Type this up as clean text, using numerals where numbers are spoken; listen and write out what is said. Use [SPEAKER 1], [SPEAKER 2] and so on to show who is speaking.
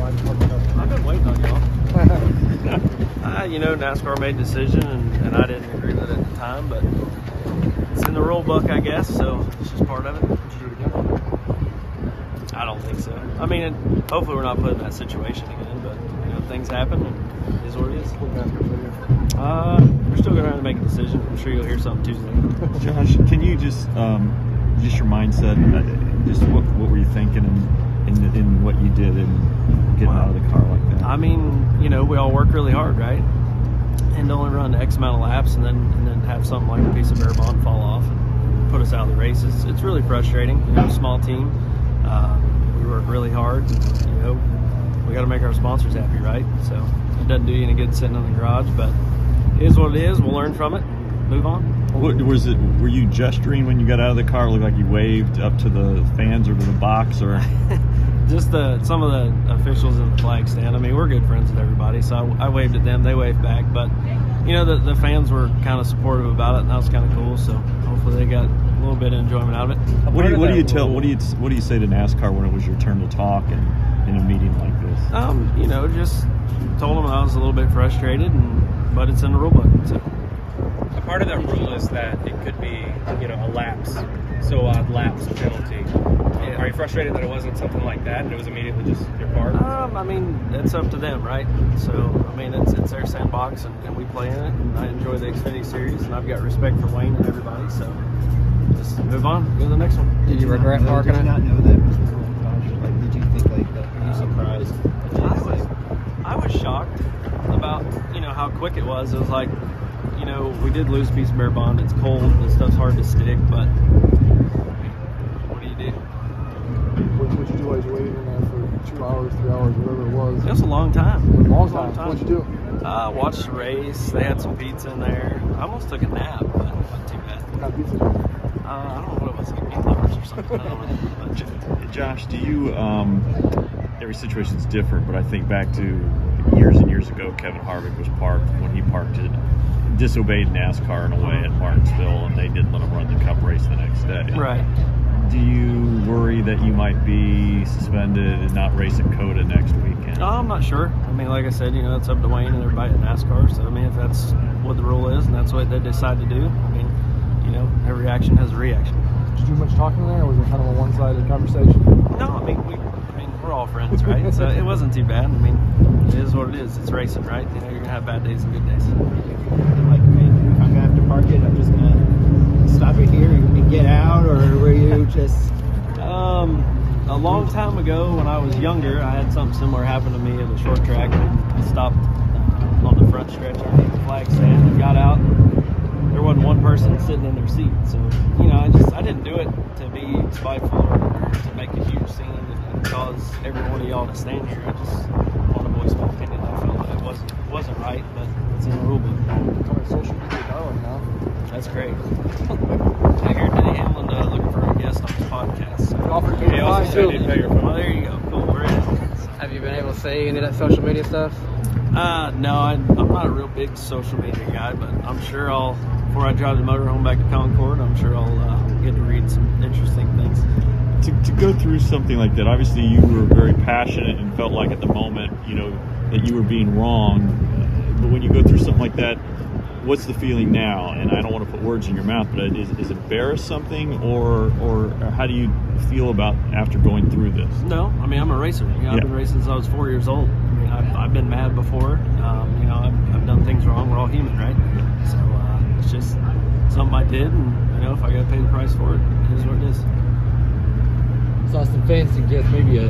[SPEAKER 1] I've been waiting on y'all. You know, NASCAR made a decision, and I didn't agree with it at the time, but it's in the rule book, I guess, so it's just part of it.
[SPEAKER 2] Would you do it again?
[SPEAKER 1] I don't think so. I mean, hopefully we're not put in that situation again, but, you know, things happen, and it is what it is. We're still going to have to make a decision. I'm sure you'll hear something Tuesday.
[SPEAKER 3] Josh, can you just your mindset, just what were you thinking in what you did in getting out of the car like that?
[SPEAKER 1] I mean, you know, we all work really hard, right? And to only run X amount of laps and then have something like a piece of bare bond fall off and put us out of the race. It's really frustrating. You know, small team. We work really hard. And, you know, we got to make our sponsors happy, right? So it doesn't do you any good sitting in the garage, but it is what it is. We'll learn from it and move on.
[SPEAKER 3] What was it? Were you gesturing when you got out of the car? It looked like you waved up to the fans or to the box, or
[SPEAKER 1] just some of the officials in the flag stand. I mean, we're good friends with everybody, so I waved at them. They waved back, but you know, the fans were kind of supportive about it, and that was kind of cool. So hopefully they got a little bit of enjoyment out of it.
[SPEAKER 3] What do you say to NASCAR when it was your turn to talk and in a meeting like this?
[SPEAKER 1] You know, just told them I was a little bit frustrated, but it's in the rule book. So.
[SPEAKER 4] Part of that rule is that it could be, you know, a lapse penalty.
[SPEAKER 1] Yeah.
[SPEAKER 4] Are you frustrated that it wasn't something like that and it was immediately just your part?
[SPEAKER 1] I mean, it's up to them, right? So, I mean, it's their sandbox, and we play in it, and I enjoy the Xfinity Series, and I've got respect for Wayne and everybody, so just move on, go to the next one.
[SPEAKER 5] Did you regret parking it?
[SPEAKER 2] Did you not know that was the rule, Josh? Like, did you think like that? Were you surprised?
[SPEAKER 1] I was shocked about, you know, how quick it was. It was like, you know, we did lose a piece of bare bond. It's cold. The stuff's hard to stick, but what do you do?
[SPEAKER 2] What did you do while you were waiting in there for 2 hours, 3 hours, whatever it was?
[SPEAKER 1] It was a long time.
[SPEAKER 2] It was a long time. What did you do?
[SPEAKER 1] Watched the race. They had some pizza in there. I almost took a nap, but it wasn't too bad.
[SPEAKER 2] What kind of pizza?
[SPEAKER 1] I don't know what it was. Like meat lovers or something. I don't know. But,
[SPEAKER 3] Josh, do you? Every situation's different, but I think back to years and years ago, Kevin Harvick was parked when he parked it. Disobeyed NASCAR in a way at Martinsville, and they didn't let him run the Cup race the next day.
[SPEAKER 1] Right.
[SPEAKER 3] Do you worry that you might be suspended and not race at COTA next weekend?
[SPEAKER 1] I'm not sure. I mean, like I said, you know, it's up to Wayne and everybody at NASCAR. So, I mean, if that's what the rule is and that's what they decide to do, I mean, you know, every action has a reaction.
[SPEAKER 2] Did you do much talking there, or was it kind of a one-sided conversation?
[SPEAKER 1] No, I mean, we're all friends, right? So it wasn't too bad. I mean, it is what it is. It's racing, right? You know, you're gonna have bad days and good days.
[SPEAKER 6] Like, hey, if I'm gonna have to park it, I'm just gonna stop it here and get out, or were you just?
[SPEAKER 1] A long time ago, when I was younger, I had something similar happen to me at a short track. I stopped on the front stretch underneath the flag stand and got out. There wasn't one person sitting in their seat, so you know, I didn't do it to be spiteful or to make a huge scene and cause every one of y'all to stand here. I just want to voice my opinion. I felt like it wasn't right, but it's in the rule book.
[SPEAKER 2] Social media darling now.
[SPEAKER 1] That's great. I hear Denny Hamlin looking for a guest on his podcast. So.
[SPEAKER 4] He also said he'd pay your phone.
[SPEAKER 1] Well, there you go. Cool. We're in.
[SPEAKER 5] Have you been able to say any of that social media stuff?
[SPEAKER 1] No, I'm not a real big social media guy, but I'm sure before I drive the motorhome back to Concord, I'm sure I'll get to read some interesting things.
[SPEAKER 3] To go through something like that, obviously you were very passionate and felt like at the moment, you know, that you were being wrong. But when you go through something like that, what's the feeling now? And I don't want to put words in your mouth, but is it embarrass something, or how do you feel about after going through this?
[SPEAKER 1] No, I mean, I'm a racer. You know, I've been racing since I was 4 years old. I mean, I've been mad before. You know, I've done things wrong. We're all human, right? So it's just something I did, and you know, if I got to pay the price for it, it is what it is.
[SPEAKER 5] Saw some fans suggest maybe a